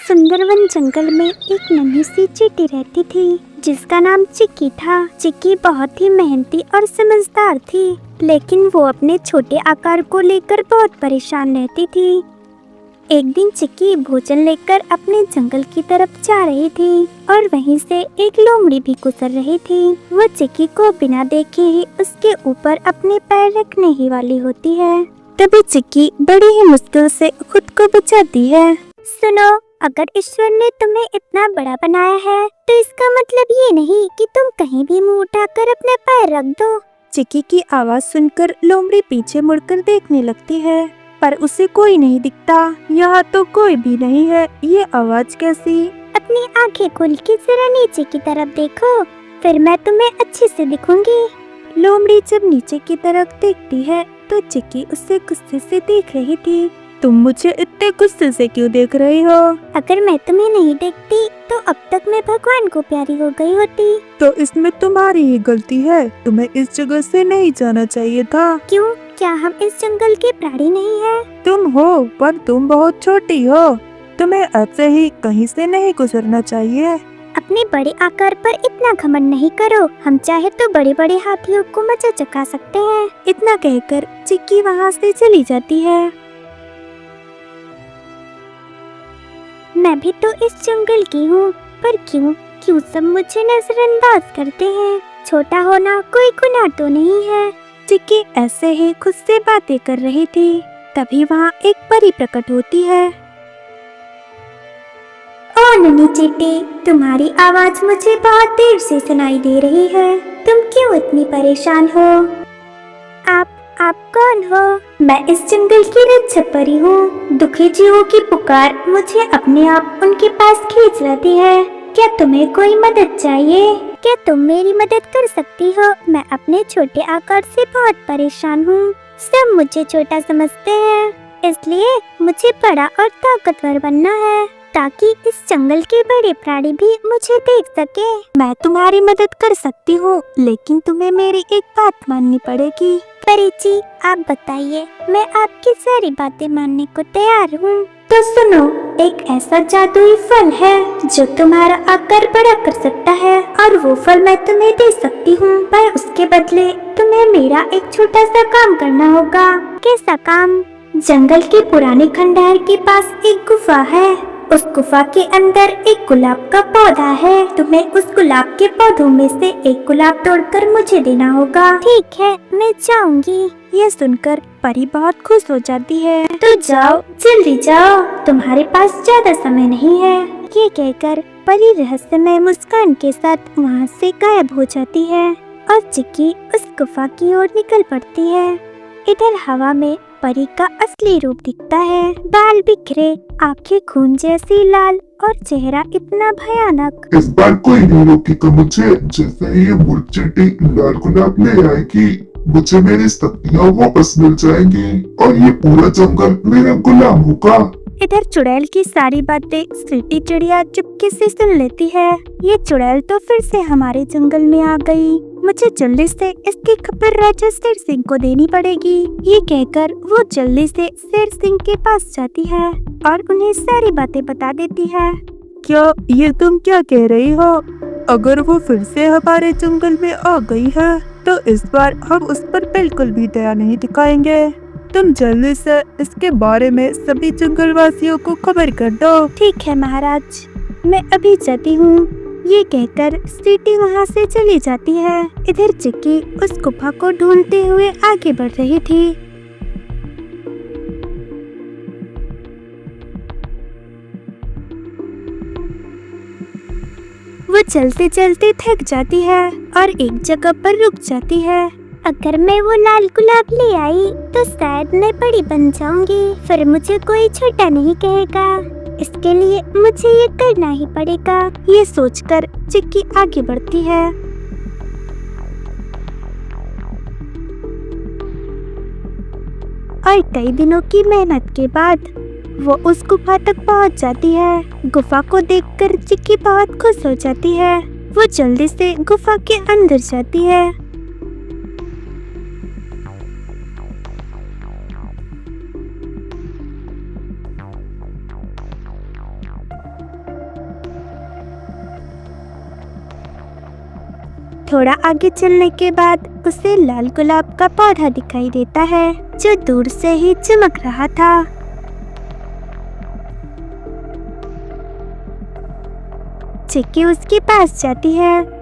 सुंदरवन जंगल में एक नन्ही सी चींटी रहती थी जिसका नाम चिक्की था। चिक्की बहुत ही मेहनती और समझदार थी, लेकिन वो अपने छोटे आकार को लेकर बहुत परेशान रहती थी। एक दिन चिक्की भोजन लेकर अपने जंगल की तरफ जा रही थी और वहीं से एक लोमड़ी भी गुजर रही थी। वो चिक्की को बिना देखे ही उसके ऊपर अपने पैर रखने ही वाली होती है। तभी चिक्की बड़ी ही मुश्किल से खुद को बचाती है। सुनो, अगर ईश्वर ने तुम्हें इतना बड़ा बनाया है तो इसका मतलब ये नहीं कि तुम कहीं भी मुंह उठाकर अपने पैर रख दो। चिक्की की आवाज सुनकर लोमड़ी पीछे मुड़कर देखने लगती है, पर उसे कोई नहीं दिखता। यहाँ तो कोई भी नहीं है, ये आवाज कैसी? अपनी आंखें खोल के जरा नीचे की तरफ देखो, फिर मैं तुम्हें अच्छे से दिखूंगी। लोमड़ी जब नीचे की तरफ देखती है तो चिक्की उससे गुस्से से देख रही थी। तुम मुझे इतने गुस्से से क्यों देख रही हो? अगर मैं तुम्हें नहीं देखती तो अब तक मैं भगवान को प्यारी हो गई होती। तो इसमें तुम्हारी ही गलती है, तुम्हें इस जगह से नहीं जाना चाहिए था। क्यों? क्या हम इस जंगल के प्राणी नहीं हैं? तुम हो, पर तुम बहुत छोटी हो, तुम्हें ऐसे ही कहीं से नहीं गुजरना चाहिए। अपने बड़े आकार पर इतना घमंड नहीं करो, हम चाहे तो बड़े बड़े हाथियों को मजा चखा सकते हैं। इतना कहकर चिक्की वहाँ से चली जाती है। मैं भी तो इस जंगल की हूँ, पर क्यों सब मुझे नजरअंदाज करते हैं? छोटा होना कोई गुनाह तो नहीं है। चिक्की ऐसे ही खुद से बातें कर रही थी, तभी वहाँ एक परी प्रकट होती है। ओ नन्ही चींटी, तुम्हारी आवाज मुझे बहुत देर से सुनाई दे रही है। तुम क्यों इतनी परेशान हो? आप कौन हो? मैं इस जंगल की रक्षक परी हूँ। दुखी जीवों की पुकार मुझे अपने आप उनके पास खींच लाती है। क्या तुम्हें कोई मदद चाहिए? क्या तुम मेरी मदद कर सकती हो? मैं अपने छोटे आकार से बहुत परेशान हूँ। सब मुझे छोटा समझते हैं, इसलिए मुझे बड़ा और ताकतवर बनना है ताकि इस जंगल के बड़े प्राणी भी मुझे देख सके। मैं तुम्हारी मदद कर सकती हूँ, लेकिन तुम्हें मेरी एक बात माननी पड़ेगी। परी जी, आप बताइए, मैं आपकी सारी बातें मानने को तैयार हूँ। तो सुनो, एक ऐसा जादुई फल है जो तुम्हारा आकार बड़ा कर सकता है और वो फल मैं तुम्हें दे सकती हूँ, पर उसके बदले तुम्हें मेरा एक छोटा सा काम करना होगा। कैसा काम? जंगल के पुराने खंडहर के पास एक गुफा है। उस गुफा के अंदर एक गुलाब का पौधा है। तुम्हें उस गुलाब के पौधों में से एक गुलाब तोड़कर मुझे देना होगा। ठीक है, मैं जाऊंगी। ये सुनकर परी बहुत खुश हो जाती है। तो जाओ, जल्दी जाओ, तुम्हारे पास ज्यादा समय नहीं है। ये कहकर परी रहस्यमय मुस्कान के साथ वहाँ से गायब हो जाती है और चिक्की उस गुफा की ओर निकल पड़ती है। इधर हवा में परी का असली रूप दिखता है। बाल बिखरे, आंखें खून जैसी लाल और चेहरा इतना भयानक। इस बार कोई नहीं रोकेगा मुझे। जैसे ही ये मुर्चेटी लाल गुलाब ले आएगी, मुझे मेरी शक्तियाँ वापस मिल जाएंगी और ये पूरा जंगल मेरा गुलाम होगा। इधर चुड़ैल की सारी बातें स्वीटी चिड़िया चुपके से सुन लेती है। ये चुड़ैल तो फिर से हमारे जंगल में आ गई। मुझे जल्दी से इसकी खबर राजा शेर सिंह को देनी पड़ेगी। ये कहकर वो जल्दी से शेर सिंह के पास जाती है और उन्हें सारी बातें बता देती है। क्या ये तुम क्या कह रही हो? अगर वो फिर से हमारे जंगल में आ गई है तो इस बार हम उस पर बिल्कुल भी दया नहीं दिखाएंगे। तुम जल्दी से इसके बारे में सभी जंगलवासियों को खबर कर दो। ठीक है महाराज, मैं अभी जाती हूँ। ये कहकर स्वीटी वहाँ से चली जाती है। इधर चिक्की उस गुफा को ढूंढते हुए आगे बढ़ रही थी। वो चलते चलते थक जाती है और एक जगह पर रुक जाती है। अगर मैं वो लाल गुलाब ले आई तो शायद मैं बड़ी बन जाऊंगी, फिर मुझे कोई छोटा नहीं कहेगा। इसके लिए मुझे ये करना ही पड़ेगा। ये सोचकर चिक्की आगे बढ़ती है। और कई दिनों की मेहनत के बाद वो उस गुफा तक पहुंच जाती है। गुफा को देखकर चिक्की बहुत खुश हो जाती है। वो जल्दी से गुफा के अंदर जाती है। थोड़ा आगे चलने के बाद उसे लाल गुलाब का पौधा दिखाई देता है जो दूर से ही चमक रहा था। चिक्की उसके पास जाती है।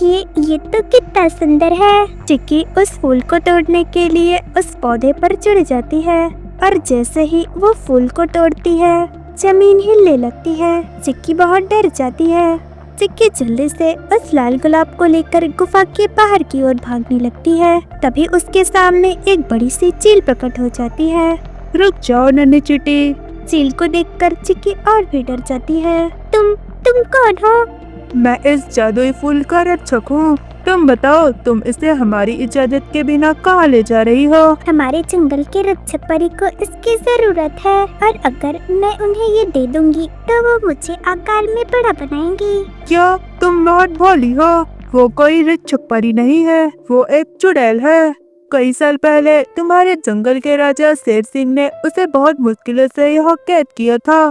ये तो कितना सुंदर है। चिक्की उस फूल को तोड़ने के लिए उस पौधे पर चढ़ जाती है और जैसे ही वो फूल को तोड़ती है जमीन हिलने लगती है। चिक्की बहुत डर जाती है। चिक्की जल्दी से उस लाल गुलाब को लेकर गुफा के बाहर की ओर भागने लगती है। तभी उसके सामने एक बड़ी सी चील प्रकट हो जाती है। रुक जाओ नन्ही चिट्टी। चील को देखकर चिक्की और भी डर जाती है। तुम कौन हो? मैं इस जादुई फूल का रक्षक हूँ। तुम बताओ, तुम इसे हमारी इजाजत के बिना कहाँ ले जा रही हो? हमारे जंगल के रक्षक परी को इसकी जरूरत है और अगर मैं उन्हें ये दे दूंगी तो वो मुझे आकार में बड़ा बनाएंगी। क्या तुम बहुत भोली हो? वो कोई रक्षक परी नहीं है, वो एक चुड़ैल है। कई साल पहले तुम्हारे जंगल के राजा शेर सिंह ने उसे बहुत मुश्किलों से यहाँ कैद किया था,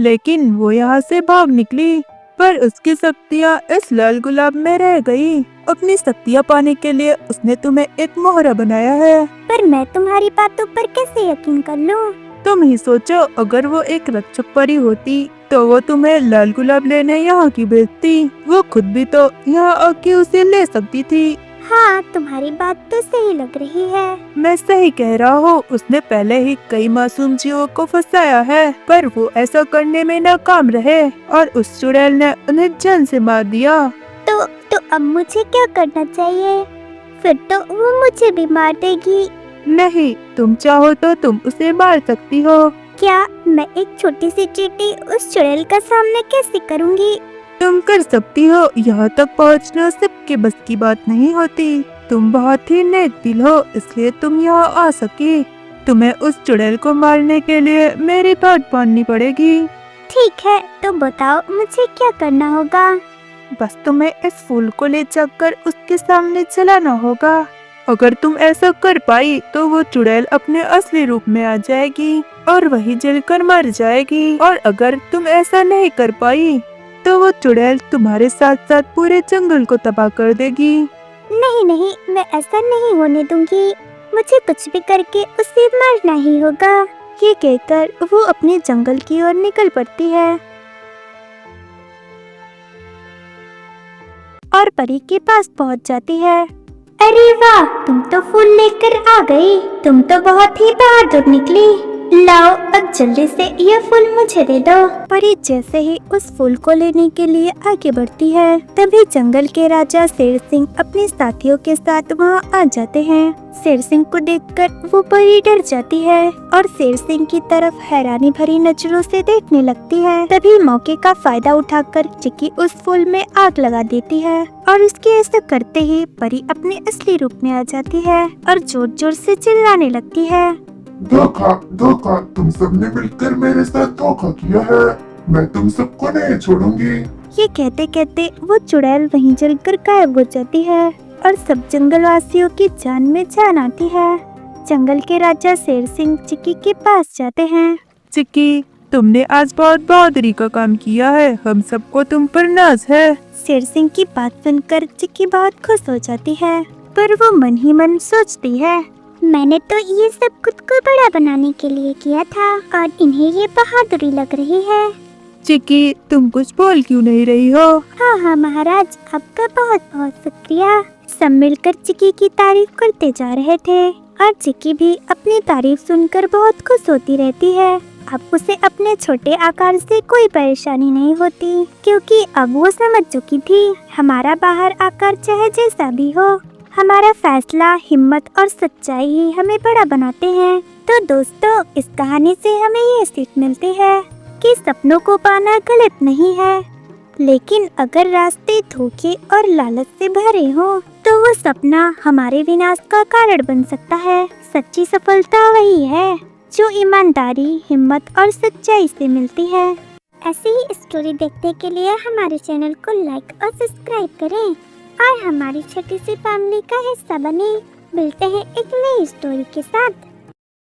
लेकिन वो यहाँ से भाग निकली, पर उसकी शक्तियाँ इस लाल गुलाब में रह गई। अपनी शक्तियाँ पाने के लिए उसने तुम्हें एक मोहरा बनाया है। पर मैं तुम्हारी बातों पर कैसे यकीन कर लूं? तुम ही सोचो, अगर वो एक रक्षक परी होती तो वो तुम्हें लाल गुलाब लेने यहाँ की भेजती। वो खुद भी तो यहाँ आके उसे ले सकती थी। हाँ, तुम्हारी बात तो सही लग रही है। मैं सही कह रहा हूँ। उसने पहले ही कई मासूम जीवों को फंसाया है, पर वो ऐसा करने में नाकाम रहे और उस चुड़ैल ने उन्हें जान से मार दिया। तो अब मुझे क्या करना चाहिए? फिर तो वो मुझे भी मार देगी। नहीं, तुम चाहो तो तुम उसे मार सकती हो। क्या मैं एक छोटी सी चींटी उस चुड़ैल का सामना कैसे करूँगी? तुम कर सकती हो। यहाँ तक पहुँचना सबके बस की बात नहीं होती। तुम बहुत ही नेक दिल हो, इसलिए तुम यहाँ आ सकी। तुम्हें उस चुड़ैल को मारने के लिए मेरी बात माननी पड़ेगी। ठीक है, तो बताओ मुझे क्या करना होगा? बस तुम्हें इस फूल को ले जाकर उसके सामने चलाना होगा। अगर तुम ऐसा कर पाई तो वो चुड़ैल अपने असली रूप में आ जाएगी और वही जलकर मर जाएगी। और अगर तुम ऐसा नहीं कर पाई तो वो चुड़ैल तुम्हारे साथ साथ पूरे जंगल को तबाह कर देगी। नहीं, मैं ऐसा नहीं होने दूंगी। मुझे कुछ भी करके उसे मारना ही होगा। ये कहकर वो अपने जंगल की ओर निकल पड़ती है और परी के पास पहुंच जाती है। अरे वाह, तुम तो फूल लेकर आ गई। तुम तो बहुत ही बहादुर निकली। लाओ, अब जल्दी से यह फूल मुझे दे दो। परी जैसे ही उस फूल को लेने के लिए आगे बढ़ती है, तभी जंगल के राजा शेर सिंह अपने साथियों के साथ वहाँ आ जाते हैं। शेर सिंह को देखकर वो परी डर जाती है और शेर सिंह की तरफ हैरानी भरी नजरों से देखने लगती है। तभी मौके का फायदा उठाकर चिक्की उस फूल में आग लगा देती है और उसके ऐसा करते ही परी अपने असली रूप में आ जाती है और जोर जोर से चिल्लाने लगती है। धोखा, तुम सबने मिलकर मेरे साथ धोखा किया है। मैं तुम सबको नहीं छोड़ूंगी। ये कहते कहते वो चुड़ैल वहीं जलकर गायब हो जाती है और सब जंगलवासियों की जान में जान आती है। जंगल के राजा शेर सिंह चिक्की के पास जाते हैं। चिक्की, तुमने आज बहुत बहादुरी का काम किया है। हम सबको तुम पर नाज है। शेर सिंह की बात सुनकर चिक्की बहुत खुश हो जाती है, पर वो मन ही मन सोचती है, मैंने तो ये सब खुद को बड़ा बनाने के लिए किया था और इन्हें ये बहादुरी लग रही है। चिक्की, तुम कुछ बोल क्यों नहीं रही हो? हाँ महाराज, आपका बहुत बहुत शुक्रिया। सब मिलकर चिक्की की तारीफ करते जा रहे थे और चिक्की भी अपनी तारीफ सुनकर बहुत खुश होती रहती है। अब उसे अपने छोटे आकार से कोई परेशानी नहीं होती, क्योंकि अब वो समझ चुकी थी हमारा बाहर आकार चाहे जैसा भी हो, हमारा फैसला, हिम्मत और सच्चाई ही हमें बड़ा बनाते हैं। तो दोस्तों, इस कहानी से हमें ये सीख मिलती है कि सपनों को पाना गलत नहीं है, लेकिन अगर रास्ते धोखे और लालच से भरे हो तो वो सपना हमारे विनाश का कारण बन सकता है। सच्ची सफलता वही है जो ईमानदारी, हिम्मत और सच्चाई से मिलती है। ऐसी ही स्टोरी देखने के लिए हमारे चैनल को लाइक और सब्सक्राइब करें और हमारी छोटी सी फैमिली का हिस्सा बने। मिलते हैं एक नई स्टोरी के साथ।